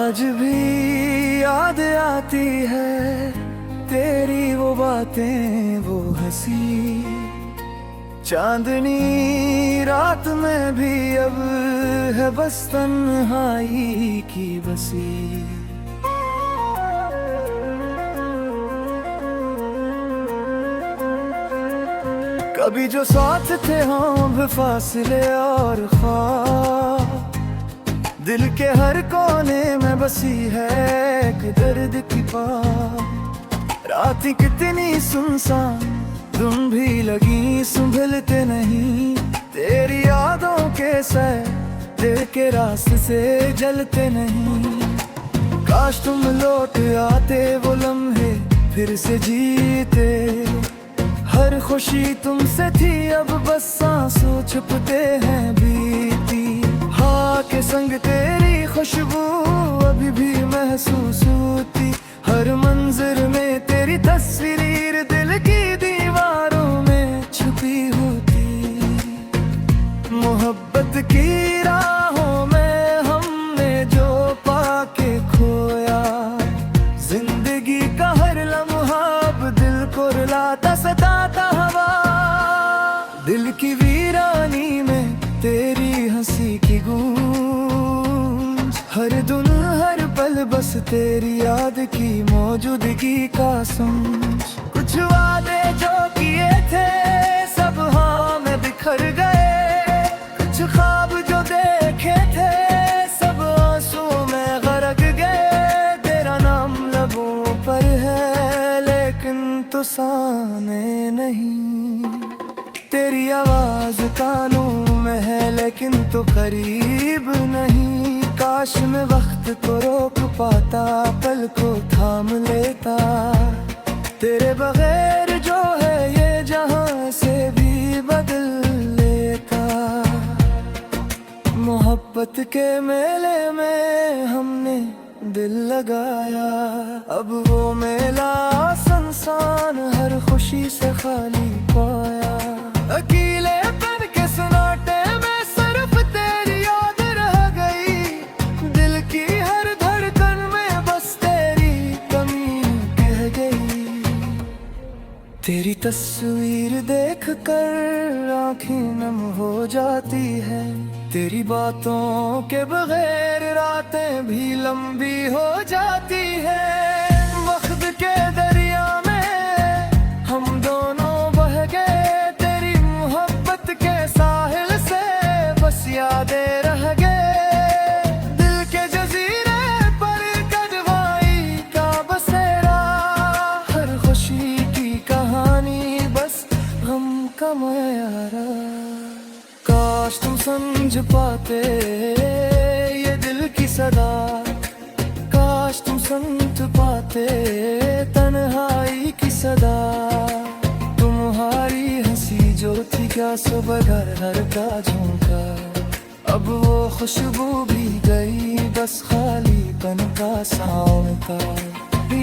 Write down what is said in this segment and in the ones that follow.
आज भी याद आती है तेरी वो बातें, वो हंसी चांदनी रात में भी अब है बस तन्हाई की बसी। कभी जो साथ थे हम फासले और ख्वाब, दिल के हर कोने में बसी है एक दर्द की पात। रातें कितनी सुनसान तुम भी लगी, संभलते नहीं तेरी यादों के सर दिल के रास्ते से जलते नहीं। काश तुम लौट आते वो लम्हे फिर से जीते, हर खुशी तुमसे थी अब बस सांसों छुपते हैं बीती। हाँ के संग तेरी खुशबू अभी भी महसूस होती, हर मंजर में तेरी तस्वीर दिल की दीवारों में छुपी होती। मोहब्बत की राहों में हमने जो पाके खोया, जिंदगी का हर लम्हा अब दिल को रुलाता सताता हवा। दिल की वीरानी में तेरी हंसी की गूंज, हर धुन हर पल बस तेरी याद की मौजूदगी का समझ। कुछ वादे जो किए थे सब हवा में बिखर गए, कुछ ख्वाब जो देखे थे सब आंसुओं में गरक गए। तेरा नाम लबों पर है लेकिन तो सामने नहीं, तेरी आवाज कानों में है लेकिन तो करीब नहीं। काश मैं वक्त को रोक पाता, पल को थाम लेता, तेरे बगैर जो है ये जहां से भी बदल लेता। मोहब्बत के मेले में हमने दिल लगाया, अब वो मेला संसान हर खुशी से खाली पाया। अकेले बन के सन्नाटे में सिर्फ तेरी याद रह गई, दिल की हर धड़कन में बस तेरी कमी कह गई। तेरी तस्वीर देख कर आँखें नम हो जाती है, तेरी बातों के बगैर रातें भी लंबी हो जाती है। वक्त के दरिया में हम दोनों बह गए, तेरी मोहब्बत के साहिल से बस यादें रह गए। दिल के जजीरे पर कदवाई का बसेरा, हर खुशी की कहानी बस गम का मायारा। काश तुम समझ पाते ये दिल की सदा, काश तुम समझ पाते तन्हाई की सदा। तुम्हारी हंसी जो थी क्या सुबह घर हर का झोंका, अब वो खुशबू भी गई बस खालीपन का सावन का।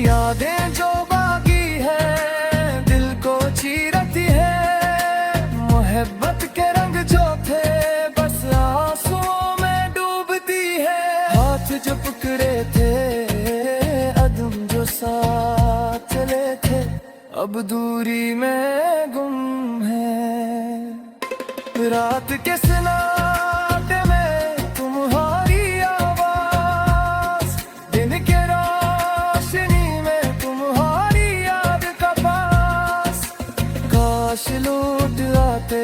यादें जो बाकी है दिल को चीरती है, मोहब्बत के रंग जो थे बस आंसुओं में डूबती है। हाथ जो पकड़े थे अदम जो साथ चले थे, अब दूरी में गुम है। रात के सन्नाटे में तुम्हारी आवाज, दिन के रोशनी में तुम्हारी याद का पास। काश लौट आते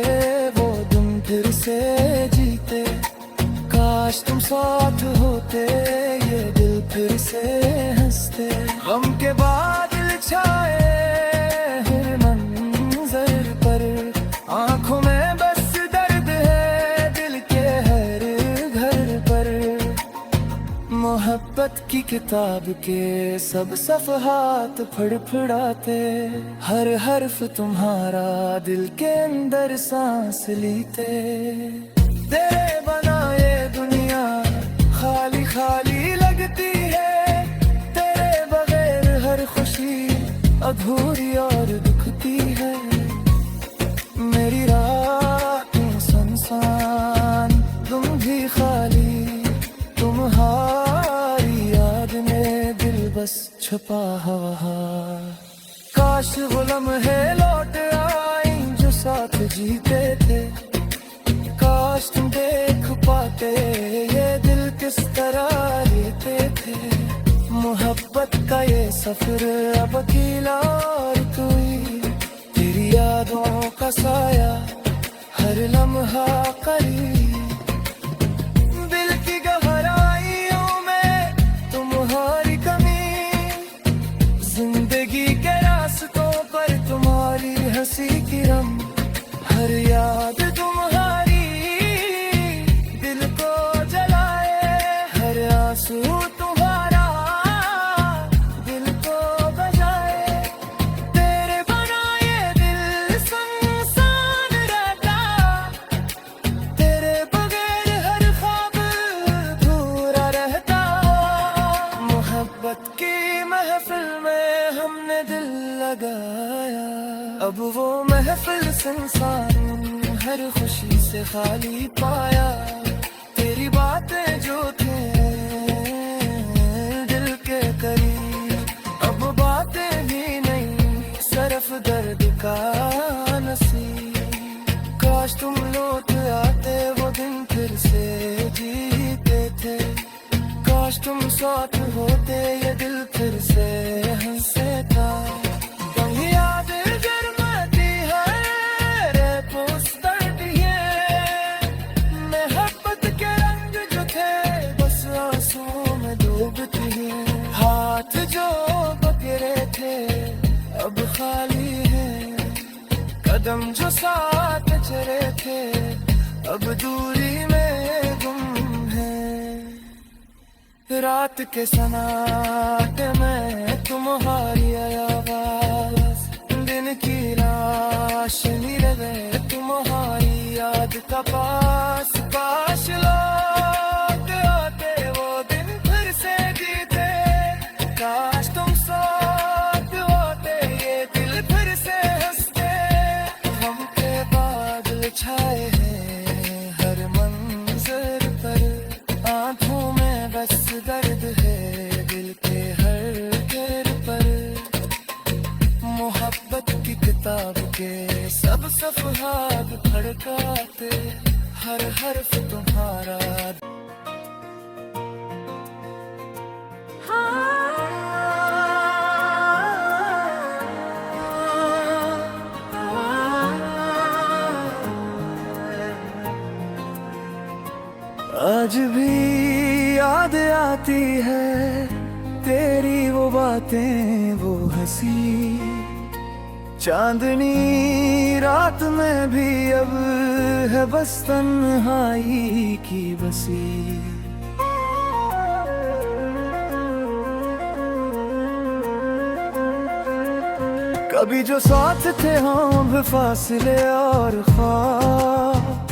वो दिन फिर से जीते, काश तुम साथ होते ये दिल फिर से हंसते। गम के बादल छाए हर मंजर पर, आंखों में बस दर्द है दिल के हर घर पर। मोहब्बत की किताब के सब सफ़हात फड़फड़ाते, हर हर्फ तुम्हारा दिल के अंदर सांस लेते। तेरे बनाए दुनिया खाली खाली लगती है, तेरे बगैर हर खुशी अधूरी और दुखती है। मेरी रातें सुनसान तुम भी खाली, तुम्हारी बस छुपा हवा। काश वो लम्हे लौट आए जो साथ जीते थे, काश तुम देख पाते ये दिल किस तरह रहते थे। मोहब्बत का ये सफर अब अकेला और कोई, तेरी यादों का साया हर लम्हा करीब। दिल की गहराइयों में तुम्हारी कमी, जिंदगी के रास्तों पर तुम्हारी हंसी की रम। हर याद तुम्हारी दिल को जलाए, हर आंसू तुम्हारा दिल को बजाए। तेरे बनाए दिल सुनसान रहता, तेरे बगैर हर ख्वाब अधूरा रहता। मोहब्बत की महफिल में हमने दिल लगाया, अब वो महफिल संसार हर खुशी से खाली पाया। तेरी बातें जो थे दिल के करीब, अब बातें भी नहीं सिर्फ दर्द का नसीब। काश तुम लौट आते वो दिन फिर से जीते थे, काश तुम साथ होते ये दिल फिर से हंसे था। याद जरमती है रे पोस्टर ये, मोहब्बत के रंग जो थे बस आंसू में डूबती है। हाथ जो पकड़े थे अब खाली है, कदम जो साथ चले थे अब दूरी में गुम है। रात के सन्नाटे में तुम्हारी आवाज, दिन की रोशनी रहे तुम्हारी याद का पास पास। लौट आते वो दिन फिर से जीते, काश तुम साथ होते ये दिल फिर से हंसते। गम के बादल छाए हैं हर मंजर पर, आंखों में बस दर्द है दिल के हर गिर पर। मोहब्बत की किताब के सब सफ़हात फड़काते, हर हर्फ तुम्हारा। आज भी याद आती है तेरी वो बातें वो हंसी, चांदनी रात में भी अब है बस तन्हाई की बसी। कभी जो साथ थे हम फासले और ख्वाब,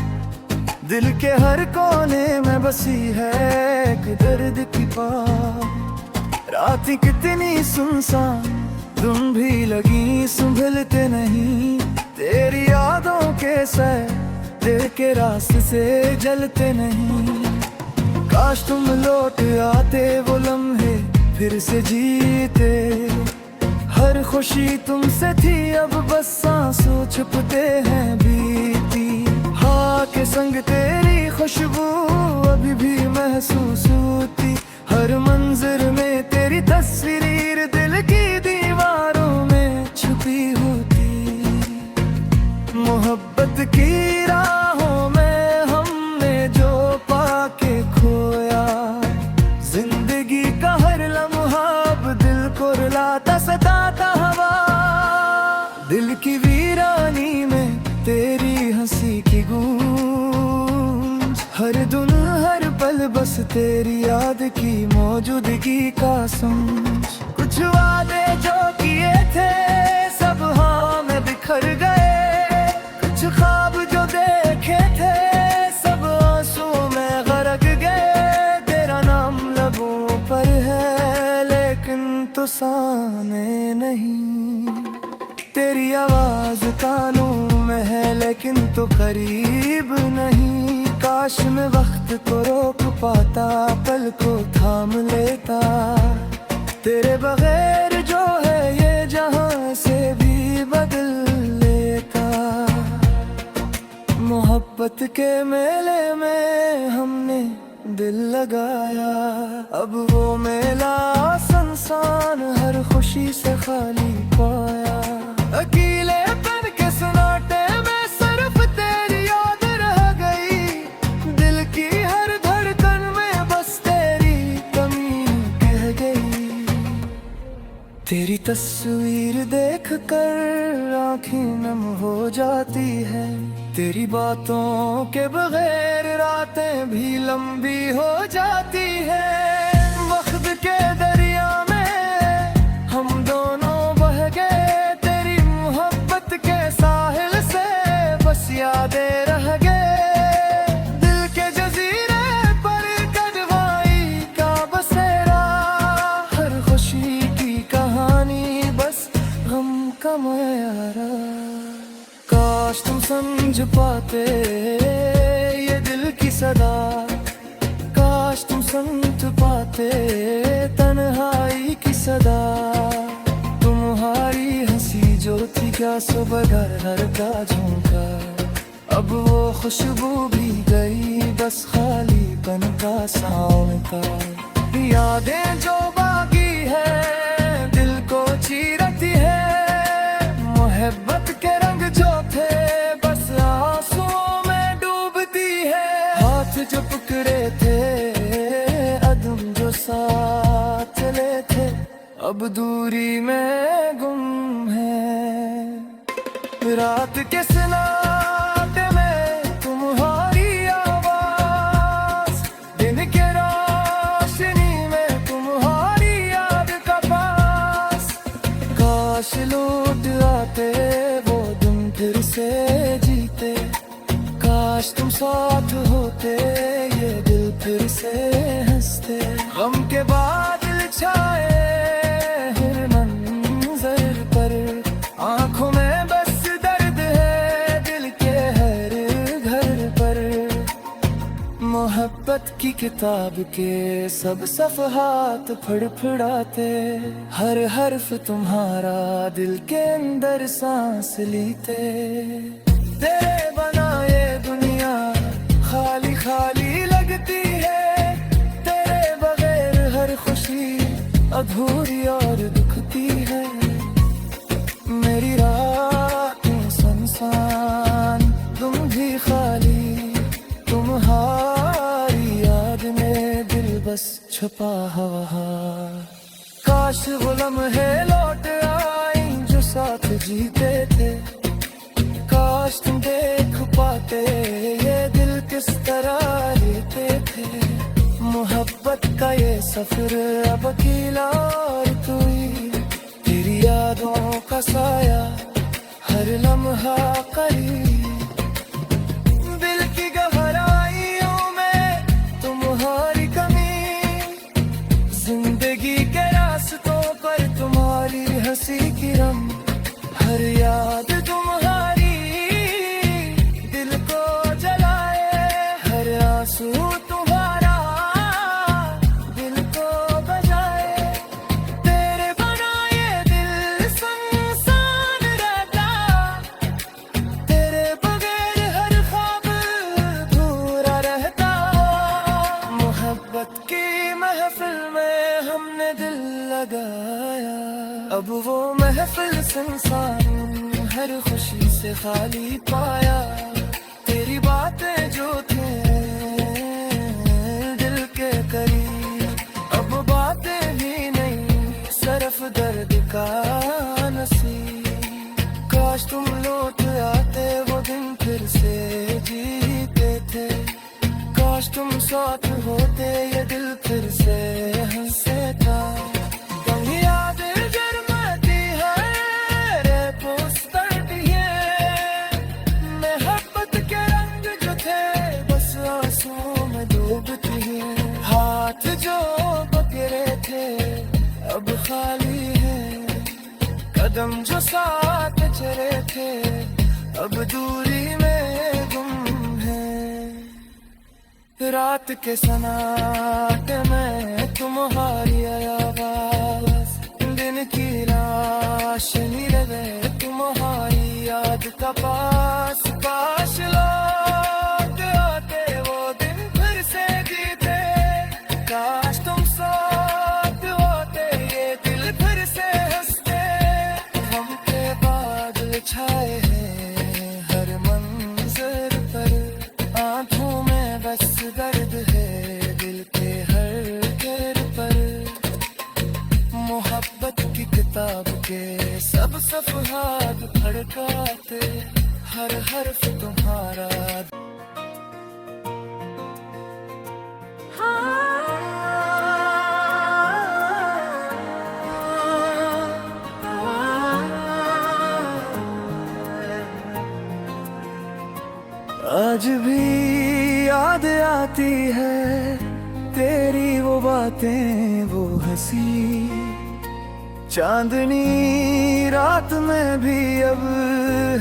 दिल के हर कोने में बसी है एक दर्द की बात। रातें कितनी सुनसान तुम भी लगी संभलते नहीं, तेरी यादों के सर दिल के रास्ते से जलते नहीं। काश तुम लौट आते वो लम्हे फिर से जीते, हर खुशी तुमसे थी अब बस आंसू छुपते हैं बीती। हाँ के संग तेरी खुशबू अभी भी महसूस होती, हर मंजर में तेरी तस्वीर दिल की दीवारों में छुपी होती। मोहब्बत की राहों में हमने जो पाके खोया, जिंदगी का हर लम्हा अब दिल को रुलाता सताता हवा। दिल की वीरानी में तेरी हंसी की गूंज, हर धुन हर पल बस तेरी याद की मौजूदगी का समझ। कुछ वादे जो किए थे सब हवा में बिखर गए, कुछ ख्वाब जो देखे थे सब आंसू में गरक गए। तेरा नाम लबों पर है लेकिन तो सामने नहीं, तेरी आवाज कानों में है लेकिन तो करीब नहीं। काश मैं वक्त को रोक पाता, पल को थाम लेता, तेरे बगैर जो है ये जहां से भी बदल लेता। मोहब्बत के मेले में हमने दिल लगाया, अब वो मेला संसान हर खुशी से खाली पाया। अकेलेपन के सन्नाटे में सिर्फ तेरी याद रह गई, दिल की हर धड़कन में बस तेरी कमी कह गई। तेरी तस्वीर देख कर आँखें नम हो जाती है, तेरी बातों के बगैर रातें भी लंबी हो जाती है। वक्त के दरिया में हम दोनों बह गए, तेरी मोहब्बत के साहिल से बस यादें रह गए। दिल के जजीरे पर कदवाई का बसेरा, हर खुशी की कहानी बस गम का मायारा। काश तुम समझ पाते ये दिल की सदा, काश तुम समझ पाते तन्हाई की सदा। तुम्हारी हंसी जो थी क्या सुबह घर का झोंका, अब वो खुशबू भी गई बस खालीपन का सावन का। यादें जो बाकी है दिल को चीरती है, मोहब्बत के रंग जो थे बस आंसुओं में डूबती है। हाथ जो पकड़े थे अदम जो साथ चले थे, अब दूरी में गुम है। रात के सन्नाटे में तुम्हारी आवाज, दिन के रोशनी में तुम्हारी याद का पास। काश लौट आते वो दिन फिर से जीते, काश तुम साथ होते ये दिल फिर से हंसते। गम के बादल छाए हर मंजर पर, आंखों में बस दर्द है दिल के हर घर पर। मोहब्बत की किताब के सब सफ़हात फड़फड़ाते, हर हर्फ तुम्हारा दिल के अंदर सांस लेते। तेरे बना ये दुनिया खाली खाली लगती है, तेरे बगैर हर खुशी अधूरी और दुखती है। मेरी रातें सुनसान तुम भी खाली, तुम्हारी याद में दिल बस छुपा हुआ। काश वो लम्हे लौट आए जो साथ जीते थे, काश तुम देख पाते ये दिल किस तरह लेते थे। मोहब्बत का ये सफर अब अकेला और तू ही, तेरी यादों का साया हर लम्हा करीब। दिल की गहराइयों में तुम्हारी कमी, जिंदगी के रास्तों पर तुम्हारी हंसी की रम। हर याद तुम्हारी दिल को जलाए, हर आंसू तुम्हारा दिल को बजाए। तेरे बना ये दिल सुनसान रहता, तेरे बगैर हर ख्वाब अधूरा रहता। मोहब्बत की महफिल में हमने दिल लगाया, अब वो महफिल सुनसान हर खुशी से खाली पाया। तेरी बातें जो थे दिल के करीब, अब बातें भी नहीं सिर्फ दर्द का नसीब। काश तुम लौट आते वो दिन फिर से जीते थे, काश तुम साथ होते ये दिल फिर से हंसे था। कहीं याद जरमती है रे पुस्तक ये, मोहब्बत के रंग जो थे बस आंसुओं में डूबती है। हाथ जो पकड़े थे अब खाली है, कदम जो साथ चले थे अब दूरी में गुम है। रात के सन्नाटे में तुम्हारी आवाज़, रोशनी रहे तुम्हारी याद का पास पास लौट आते वो दिन फिर से जीते काश तुम साथ होते ये दिल फिर से हंसते हम पे बादल छाए हैं हर मंजर पर आंखों में बस दर्द है दिल के हर गिर पर मोहब्बत की किताब के सब सफ़हात फड़काते हर हर्फ तुम्हारा आज भी याद आती है तेरी वो बातें वो हंसी चांदनी रात में भी अब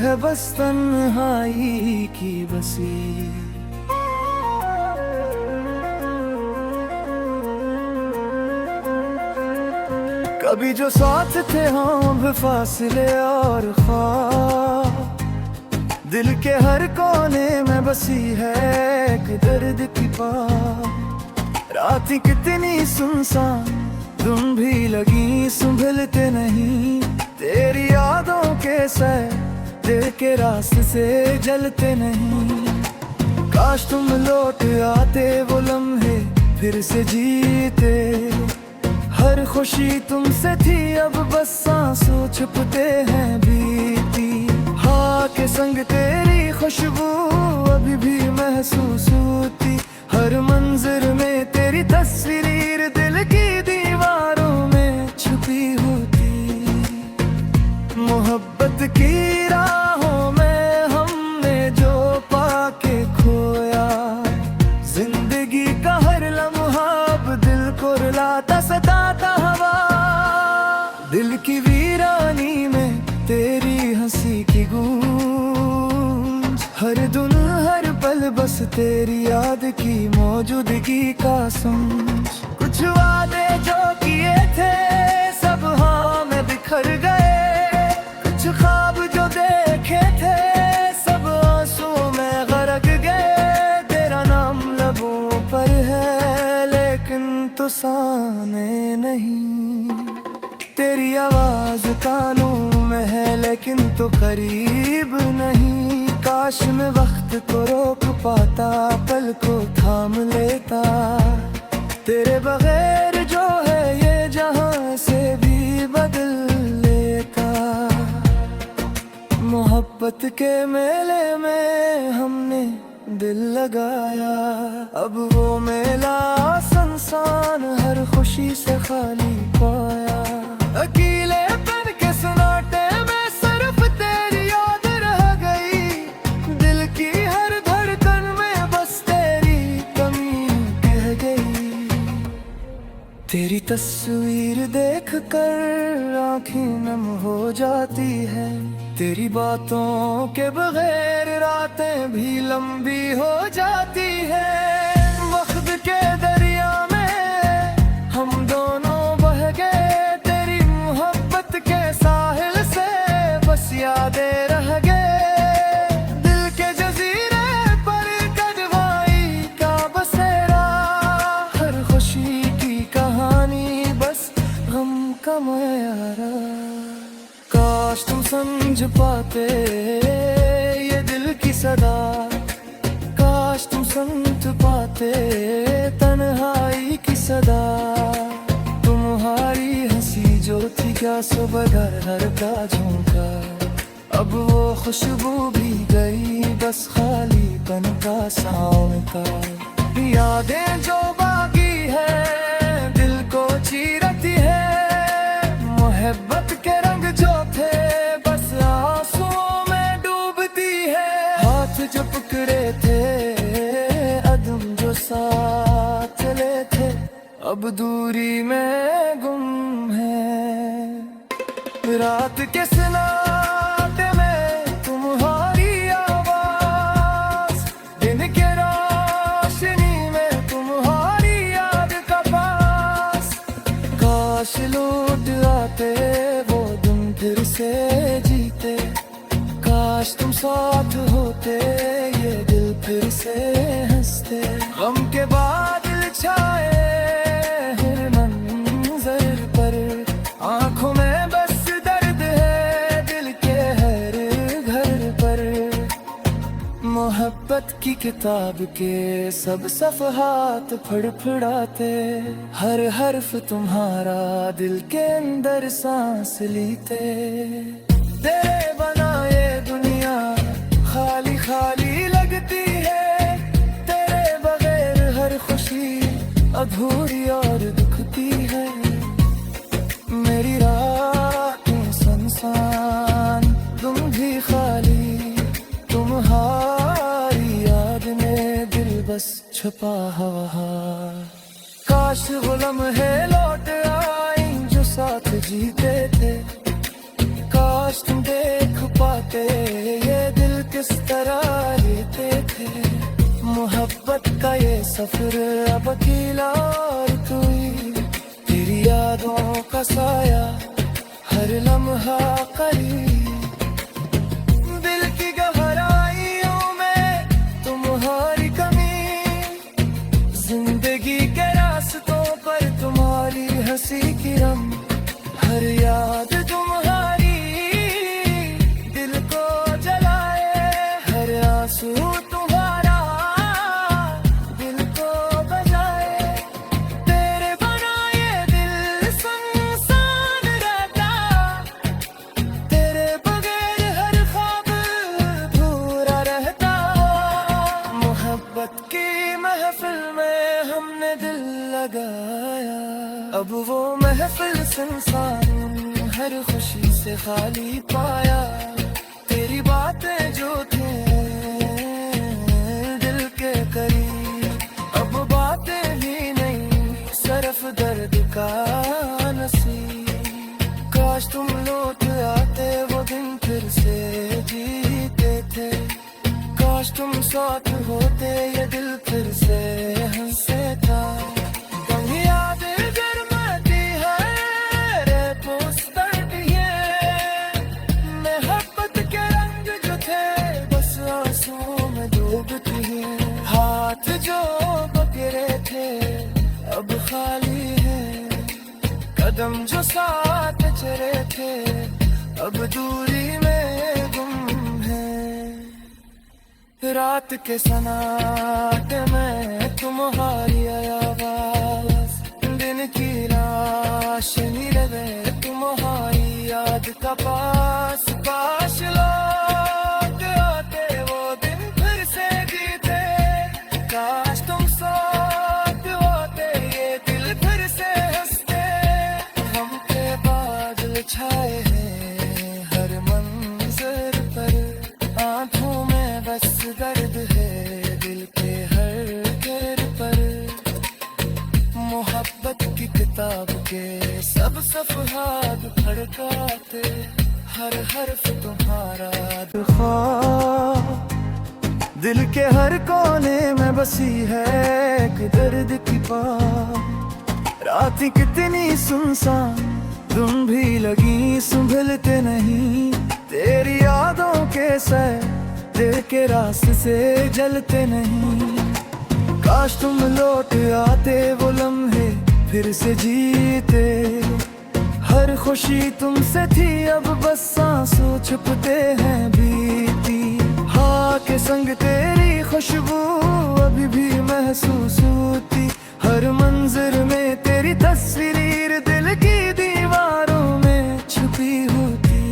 है बस तन्हाई की बसी कभी जो साथ थे हम फासले और ख्वाब दिल के हर कोने में बसी है एक दर्द की बात रात कितनी सुनसान तुम भी लगी संभलते नहीं तेरी यादों के सर दिल के रास्ते से जलते नहीं काश तुम लौट आते वो लम्हे फिर से जीते हर खुशी तुमसे थी अब बस सांसों छुपते हैं बीती हाँ के संग तेरी खुशबू अभी भी महसूस होती हर मंजर में तेरी तस्वीर दिल की दीवारों में छुपी होती मोहब्बत की राहों में हमने जो पाके खोया जिंदगी का हर लम्हा अब दिल को रुलाता सताता हवा दिल की वीरानी में तेरी हंसी की गूंज हर धुन हर पल बस तेरी याद की मौजूदगी का समझ कुछ वादे जो किए थे सब हाँ में बिखर गए कुछ ख्वाब जो देखे थे सब आंसुओं में गरक गए तेरा नाम लबों पर है लेकिन तो सामने नहीं तेरी आवाज कानों में है लेकिन तो करीब नहीं काश मैं वक्त को रोक पाता पल को थाम लेता तेरे बगैर जो है ये जहां से भी बदल लेता मोहब्बत के मेले में हमने दिल लगाया अब वो मेला संसान हर खुशी से खाली पाया अकेले बन के सन्नाटे में सिर्फ तेरी याद रह गई दिल की हर धड़कन में बस तेरी कमी कह गई तेरी तस्वीर देख कर आँखें नम हो जाती है तेरी बातों के बगैर रातें भी लंबी हो जाती है वक्त के दरिया में हम दोनों बह गए तेरी मोहब्बत के साहिल से बस यादें रह गए दिल के जजीरे पर कदवाई का बसेरा हर खुशी की कहानी बस गम का मायारा काश तुम समझ पाते ये दिल की सदा काश तुम समझ पाते तन्हाई की सदा तुम्हारी हंसी जो थी क्या सुबह घर का झोंका अब वो खुशबू भी गई बस खालीपन का सावन का यादें जो बाकी है दिल को चीरती है मोहब्बत के रंग जो थे बस आंसुओं में डूबती है हाथ जो पकड़े थे अदम जो साथ चले थे अब दूरी में गुम है रात के सन्नाटे में तुम्हारी आवाज दिन के रोशनी में तुम्हारी याद का पास काश लौट आते वो दिन फिर से जीते। काश तुम साथ होते, ये दिल फिर से हंसते। गम के बादल छाए हर मंजर पर, आंखों में बस दर्द है दिल के हर घर पर। मोहब्बत की किताब के सब सफ़हात फड़फड़ाते, हर हर्फ तुम्हारा दिल के अंदर सांस लेते। तेरे बना ये दुनिया खाली खाली लगती है, तेरे बगैर हर खुशी अधूरी और दुखती है। मेरी रातें सुनसान, तुम भी खाली, तुम्हारी याद में दिल बस छुपा हुआ। काश वो लम्हे लौट आए जो साथ जीते थे। काश तुम देख पाते ये दिल किस तरह लेते थे। मोहब्बत का ये सफर अब अकेला और तू ही, तेरी यादों का साया हर लम्हा करीब। दिल की गहराइयों में तुम्हारी कमी, जिंदगी के रास्तों पर तुम्हारी हंसी की रम। हर याद तुम्हारी दिल को जलाए, हर आंसू तुम्हारा दिल को बजाए। तेरे बना ये दिल सुनसान रहता, तेरे बगैर हर ख्वाब अधूरा रहता। मोहब्बत की महफिल में हमने दिल लगाया, अब वो महफिल सुनसान हर खुशी से खाली पाया। तेरी बातें जो थे दिल के करीब, अब बातें भी नहीं सिर्फ दर्द का नसीब। काश तुम लौट आते वो दिन फिर से जीते थे। काश तुम साथ होते ये दिल फिर से हंसे था। याद गरमाती है रेतों पर ये, मोहब्बत के रंग जो थे बस आंसुओं में डूबती है। हाथ जो पकड़े थे अब खाली है, कदम जो साथ चले थे अब दूरी में गुम है। रात के सन्नाटे में तुम्हारी आवाज़, दिन की रोशनी रहे तुम्हारी याद का पास। काश लौट आते वो दिन फिर से जीते। काश तुम साथ होते ये दिल फिर से हंसते। गम के बादल छाए हैं हर मंजर पर, आंखों में बस दर्द है दिल के हर घर पर। मोहब्बत की किताब के सब सफ़हात फड़काते, हर हर्फ तुम्हारा दिल के हर कोने में बसी है एक दर्द की बात। रातें कितनी सुनसान तुम भी लगी संभलते नहीं, तेरी यादों के सर दिल के रास्ते से जलते नहीं। काश तुम लौट आते वो लम्हे फिर से जीते। हर खुशी तुमसे थी अब बस सांसों छुपते हैं बीती। हाँ के संग तेरी खुशबू अभी भी महसूस होती, हर मंजर में तेरी तस्वीर दिल की दीवारों में छुपी होती।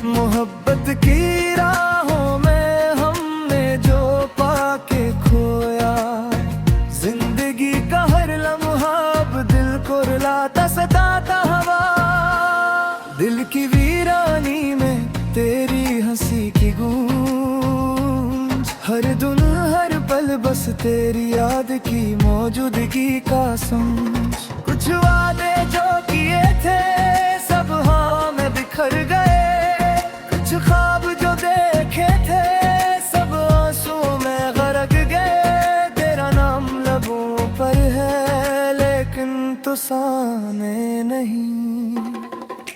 मोहब्बत की राहों में हमने जो पाके खोया, जिंदगी का हर लम्हा अब दिल को रुलाता सताता हवा। दिल की वीरानी में तेरी हंसी की गूंज, हर धुन हर पल बस तेरी याद की मौजूदगी का समझ। कुछ वादे जो किए थे सब हवा में बिखर गए, कुछ ख्वाब जो देखे थे सब आंसुओं में गरक गए। तेरा नाम लबों पर है लेकिन तो सामने नहीं।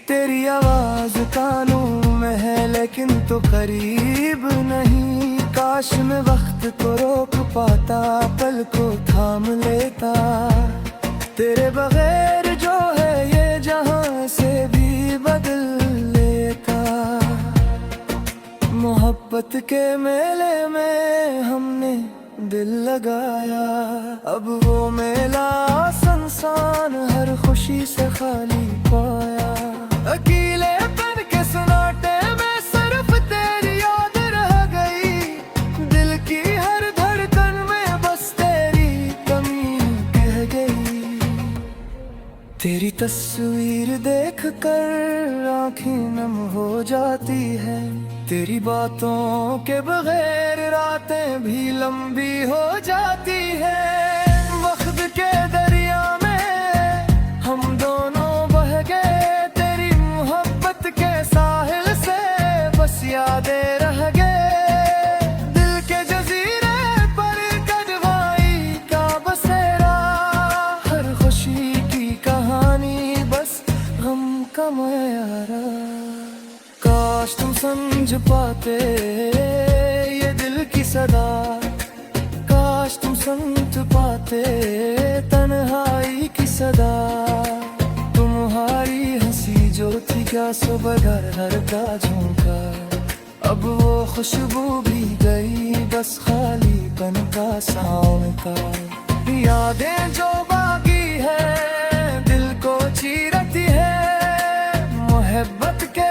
तेरी आवाज कानों में है लेकिन तो करीब नहीं। काश मैं वक्त को रोक पाता, पल को थाम लेता। तेरे बगैर जो है ये जहां से भी बदल लेता। मोहब्बत के मेले में हमने दिल लगाया, अब वो मेला संसान हर खुशी से खाली पाया। अकेले बन के सन्नाटे में सिर्फ तेरी याद रह गई। दिल की हर धड़कन में बस तेरी कमी कह गई। तेरी तस्वीर देख कर आँखें नम हो जाती है। तेरी बातों के बगैर रातें भी लंबी हो जाती है। वक्त के दरिया में हम दोनों बह गए, तेरी मोहब्बत के साहिल से बस यादें रह गए। दिल के जजीरे पर कदवाई का बसेरा, हर खुशी की कहानी बस गम का मायारा। काश तुम समझ पाते ये दिल की सदा, काश तुम समझ पाते तन्हाई की सदा। तुम्हारी हंसी जो थी क्या सुबह घर का झोंका, अब वो खुशबू भी गई बस खालीपन का सावन का। यादें जो बाकी है दिल को चीरती है, मोहब्बत के